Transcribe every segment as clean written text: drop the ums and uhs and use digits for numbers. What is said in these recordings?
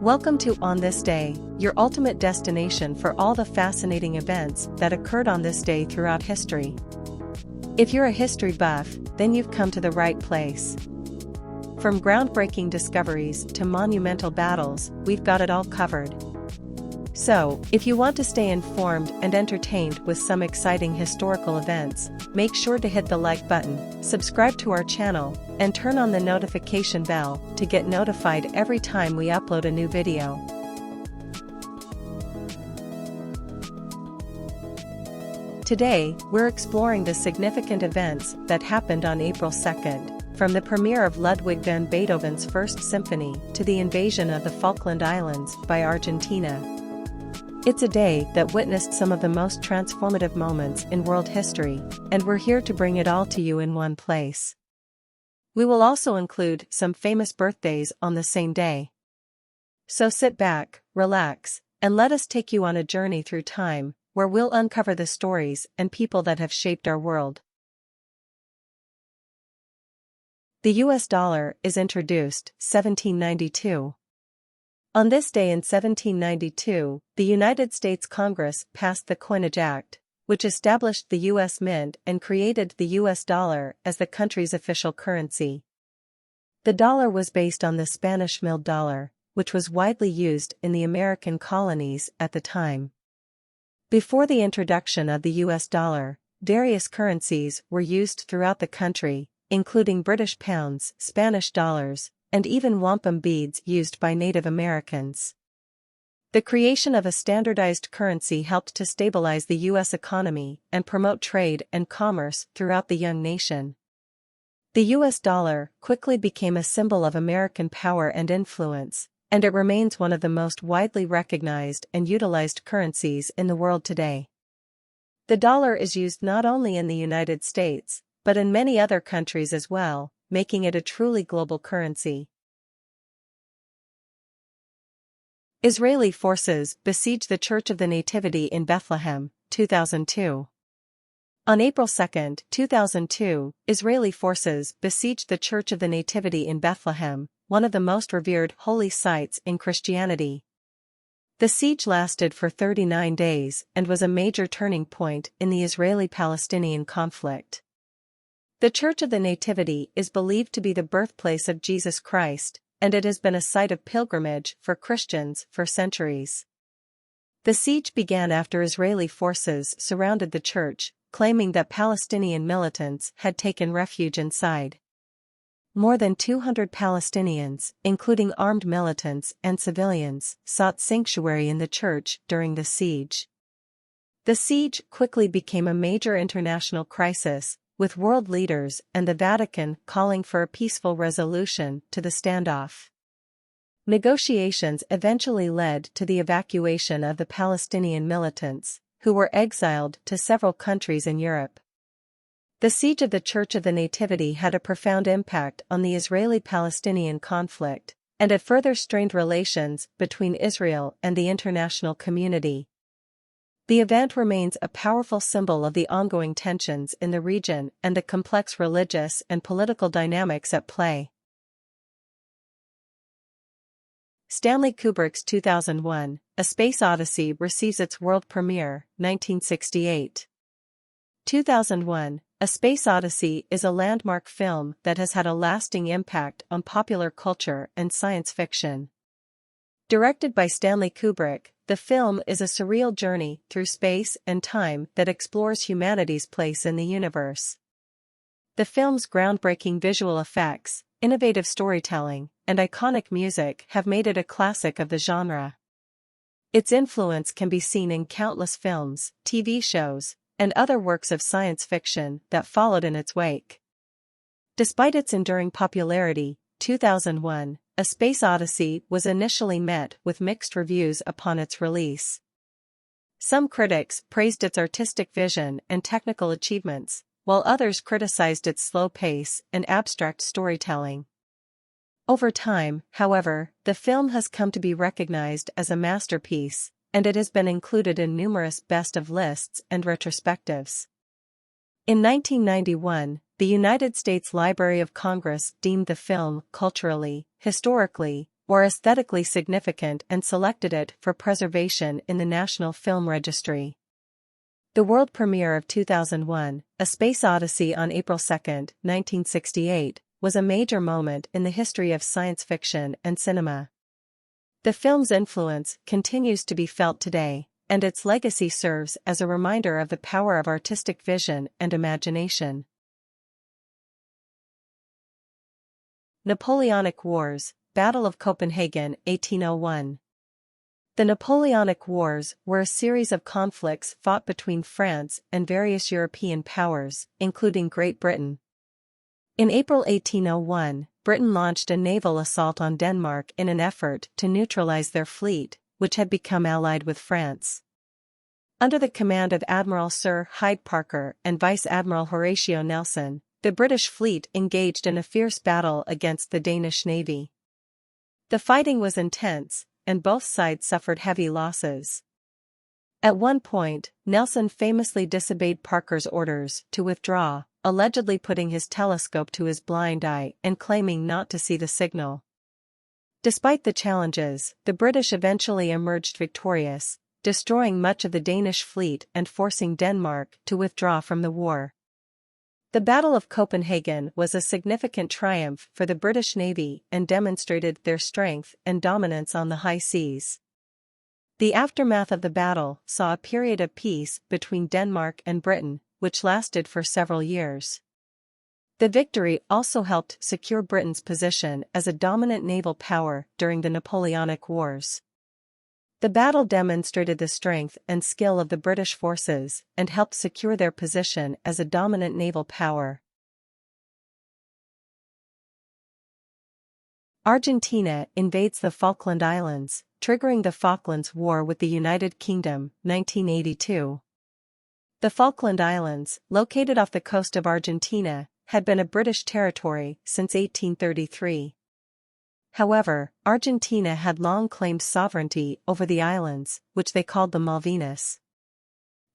Welcome to On This Day, your ultimate destination for all the fascinating events that occurred on this day throughout history. If you're a history buff, then you've come to the right place. From groundbreaking discoveries to monumental battles, we've got it all covered. So, if you want to stay informed and entertained with some exciting historical events, make sure to hit the like button, subscribe to our channel, and turn on the notification bell to get notified every time we upload a new video. Today, we're exploring the significant events that happened on April 2nd, from the premiere of Ludwig van Beethoven's First Symphony to the invasion of the Falkland Islands by Argentina. It's a day that witnessed some of the most transformative moments in world history, and we're here to bring it all to you in one place. We will also include some famous birthdays on the same day. So sit back, relax, and let us take you on a journey through time, where we'll uncover the stories and people that have shaped our world. The US dollar is introduced, 1792. On this day in 1792, the United States Congress passed the Coinage Act, which established the U.S. Mint and created the U.S. dollar as the country's official currency. The dollar was based on the Spanish milled dollar, which was widely used in the American colonies at the time. Before the introduction of the U.S. dollar, various currencies were used throughout the country, including British pounds, Spanish dollars, and even wampum beads used by Native Americans. The creation of a standardized currency helped to stabilize the U.S. economy and promote trade and commerce throughout the young nation. The U.S. dollar quickly became a symbol of American power and influence, and it remains one of the most widely recognized and utilized currencies in the world today. The dollar is used not only in the United States, but in many other countries as well, making it a truly global currency. Israeli forces besiege the Church of the Nativity in Bethlehem, 2002. On April 2, 2002, Israeli forces besieged the Church of the Nativity in Bethlehem, one of the most revered holy sites in Christianity. The siege lasted for 39 days and was a major turning point in the Israeli-Palestinian conflict. The Church of the Nativity is believed to be the birthplace of Jesus Christ, and it has been a site of pilgrimage for Christians for centuries. The siege began after Israeli forces surrounded the church, claiming that Palestinian militants had taken refuge inside. More than 200 Palestinians, including armed militants and civilians, sought sanctuary in the church during the siege. The siege quickly became a major international crisis, with world leaders and the Vatican calling for a peaceful resolution to the standoff. Negotiations eventually led to the evacuation of the Palestinian militants, who were exiled to several countries in Europe. The siege of the Church of the Nativity had a profound impact on the Israeli-Palestinian conflict, and it further strained relations between Israel and the international community. The event remains a powerful symbol of the ongoing tensions in the region and the complex religious and political dynamics at play. Stanley Kubrick's 2001, A Space Odyssey receives its world premiere, 1968. 2001, A Space Odyssey is a landmark film that has had a lasting impact on popular culture and science fiction. Directed by Stanley Kubrick, the film is a surreal journey through space and time that explores humanity's place in the universe. The film's groundbreaking visual effects, innovative storytelling, and iconic music have made it a classic of the genre. Its influence can be seen in countless films, TV shows, and other works of science fiction that followed in its wake. Despite its enduring popularity, 2001, A Space Odyssey was initially met with mixed reviews upon its release. Some critics praised its artistic vision and technical achievements, while others criticized its slow pace and abstract storytelling. Over time, however, the film has come to be recognized as a masterpiece, and it has been included in numerous best-of lists and retrospectives. In 1991, the United States Library of Congress deemed the film culturally, historically, or aesthetically significant and selected it for preservation in the National Film Registry. The world premiere of 2001, A Space Odyssey on April 2, 1968, was a major moment in the history of science fiction and cinema. The film's influence continues to be felt today, and its legacy serves as a reminder of the power of artistic vision and imagination. Napoleonic Wars, Battle of Copenhagen, 1801. The Napoleonic Wars were a series of conflicts fought between France and various European powers, including Great Britain. In April 1801, Britain launched a naval assault on Denmark in an effort to neutralize their fleet, which had become allied with France. Under the command of Admiral Sir Hyde Parker and Vice Admiral Horatio Nelson, the British fleet engaged in a fierce battle against the Danish navy. The fighting was intense, and both sides suffered heavy losses. At one point, Nelson famously disobeyed Parker's orders to withdraw, allegedly putting his telescope to his blind eye and claiming not to see the signal. Despite the challenges, the British eventually emerged victorious, destroying much of the Danish fleet and forcing Denmark to withdraw from the war. The Battle of Copenhagen was a significant triumph for the British Navy and demonstrated their strength and dominance on the high seas. The aftermath of the battle saw a period of peace between Denmark and Britain, which lasted for several years. The victory also helped secure Britain's position as a dominant naval power during the Napoleonic Wars. The battle demonstrated the strength and skill of the British forces and helped secure their position as a dominant naval power. Argentina invades the Falkland Islands, triggering the Falklands War with the United Kingdom, 1982. The Falkland Islands, located off the coast of Argentina, had been a British territory since 1833. However, Argentina had long claimed sovereignty over the islands, which they called the Malvinas.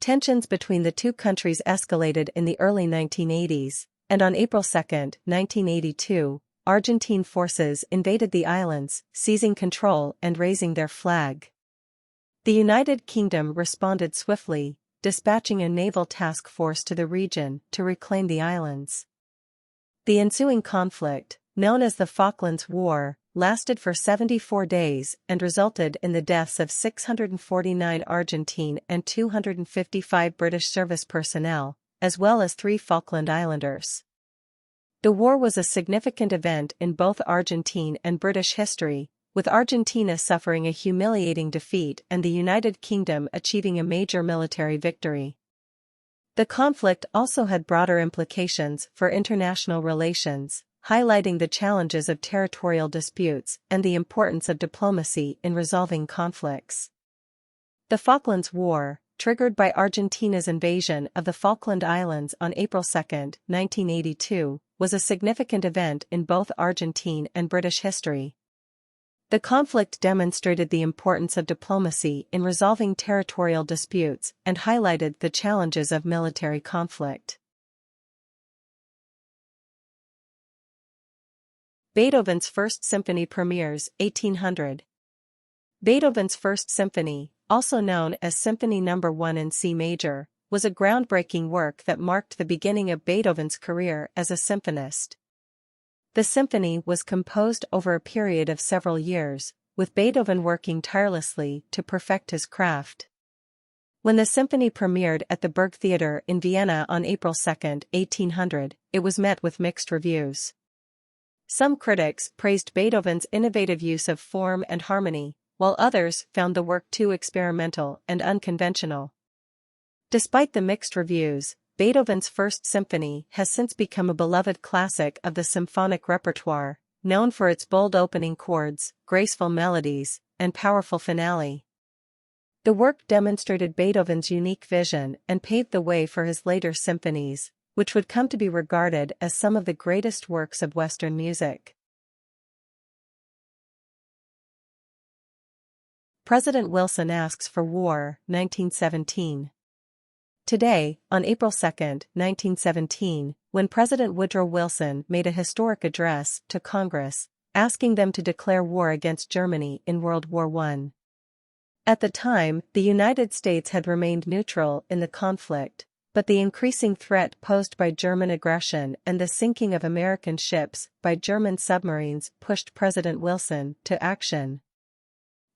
Tensions between the two countries escalated in the early 1980s, and on April 2, 1982, Argentine forces invaded the islands, seizing control and raising their flag. The United Kingdom responded swiftly, dispatching a naval task force to the region to reclaim the islands. The ensuing conflict, known as the Falklands War, lasted for 74 days and resulted in the deaths of 649 Argentine and 255 British service personnel, as well as 3 Falkland Islanders. The war was a significant event in both Argentine and British history, with Argentina suffering a humiliating defeat and the United Kingdom achieving a major military victory. The conflict also had broader implications for international relations, highlighting the challenges of territorial disputes and the importance of diplomacy in resolving conflicts. The Falklands War, triggered by Argentina's invasion of the Falkland Islands on April 2, 1982, was a significant event in both Argentine and British history. The conflict demonstrated the importance of diplomacy in resolving territorial disputes and highlighted the challenges of military conflict. Beethoven's First Symphony premieres, 1800. Beethoven's First Symphony, also known as Symphony No. 1 in C major, was a groundbreaking work that marked the beginning of Beethoven's career as a symphonist. The symphony was composed over a period of several years, with Beethoven working tirelessly to perfect his craft. When the symphony premiered at the Burgtheater in Vienna on April 2, 1800, it was met with mixed reviews. Some critics praised Beethoven's innovative use of form and harmony, while others found the work too experimental and unconventional. Despite the mixed reviews, Beethoven's First Symphony has since become a beloved classic of the symphonic repertoire, known for its bold opening chords, graceful melodies, and powerful finale. The work demonstrated Beethoven's unique vision and paved the way for his later symphonies, which would come to be regarded as some of the greatest works of Western music. President Wilson asks for war, 1917. Today, on April 2, 1917, when President Woodrow Wilson made a historic address to Congress, asking them to declare war against Germany in World War I. At the time, the United States had remained neutral in the conflict, but the increasing threat posed by German aggression and the sinking of American ships by German submarines pushed President Wilson to action.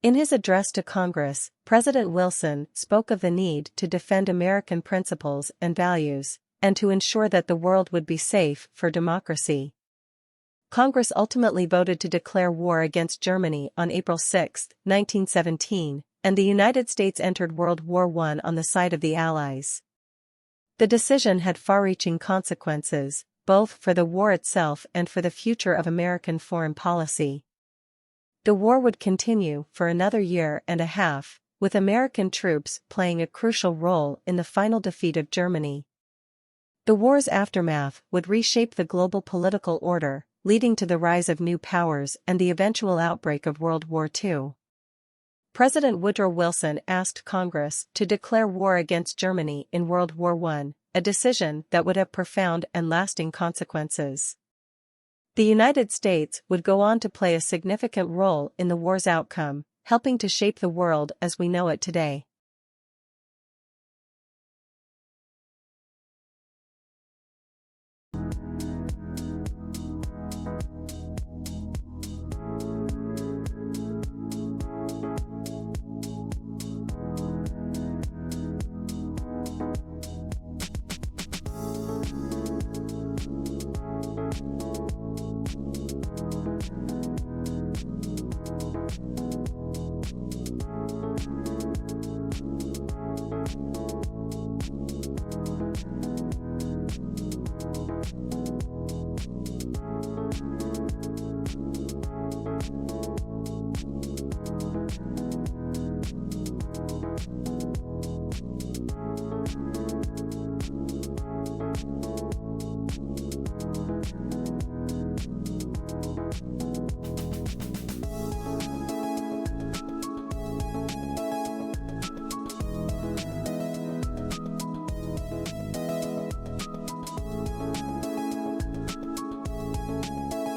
In his address to Congress, President Wilson spoke of the need to defend American principles and values, and to ensure that the world would be safe for democracy. Congress ultimately voted to declare war against Germany on April 6, 1917, and the United States entered World War I on the side of the Allies. The decision had far-reaching consequences, both for the war itself and for the future of American foreign policy. The war would continue for another year and a half, with American troops playing a crucial role in the final defeat of Germany. The war's aftermath would reshape the global political order, leading to the rise of new powers and the eventual outbreak of World War II. President Woodrow Wilson asked Congress to declare war against Germany in World War I, a decision that would have profound and lasting consequences. The United States would go on to play a significant role in the war's outcome, helping to shape the world as we know it today.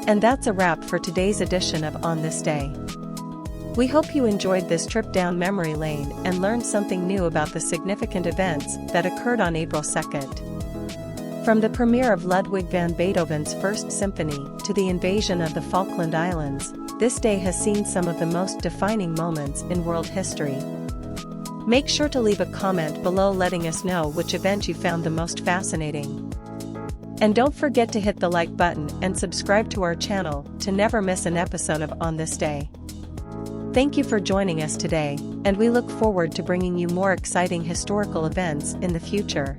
And that's a wrap for today's edition of On This Day. We hope you enjoyed this trip down memory lane and learned something new about the significant events that occurred on April 2nd. From the premiere of Ludwig van Beethoven's First Symphony to the invasion of the Falkland Islands, this day has seen some of the most defining moments in world history. Make sure to leave a comment below letting us know which event you found the most fascinating. And don't forget to hit the like button and subscribe to our channel to never miss an episode of On This Day. Thank you for joining us today, and we look forward to bringing you more exciting historical events in the future.